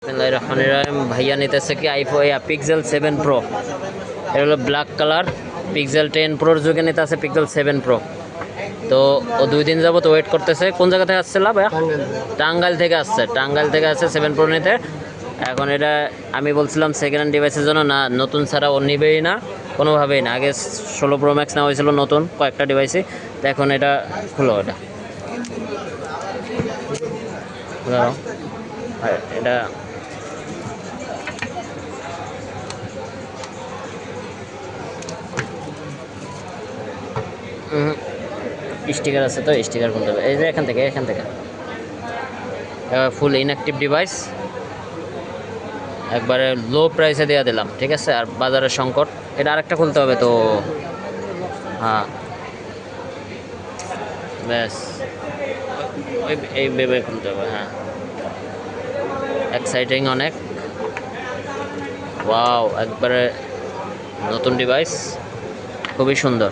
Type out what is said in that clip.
বিসমিল্লাহির রহমানির রহিম। ভাইয়া নিতেছে কি আইফোন পিক্সেল 7 প্রো। এটা হলো ব্ল্যাক কালার। পিক্সেল 10 প্রোর যুগে নিতে আছে পিক্সেল 7 প্রো। তো ও 2 দিন যাবত ওয়েট করতেছে। কোন জায়গা থেকে আসছিল ভাইয়া? টাঙ্গাইল থেকে আসছে। টাঙ্গাইল থেকে আসছে 7 প্রো নিতে। এখন এটা আমি বলছিলাম সেকেন্ড হ্যান্ড ডিভাইসের জন্য না, নতুন ছাড়া ও নিবেই না কোনোভাবেই না। আগে 16 প্রো ম্যাক্স নেওয়া হয়েছিল নতুন কয়েকটা ডিভাইসে। তো এখন এটা খুলো, এটা এটা স্টিকার আছে, তো স্টিকার খুলতে হবে। এই যে এখান থেকে ফুল ইনঅ্যাক্টিভ ডিভাইস, একবারে লো প্রাইসে দেওয়া দিলাম, ঠিক আছে। আর বাজারের সংকট, এটা আরেকটা খুলতে হবে তো। হ্যাঁ, ব্যাস এই ভেবে খুলতে হবে। হ্যাঁ, এক্সাইটিং অনেক। ওয়াও, একবারে নতুন ডিভাইস, খুবই সুন্দর।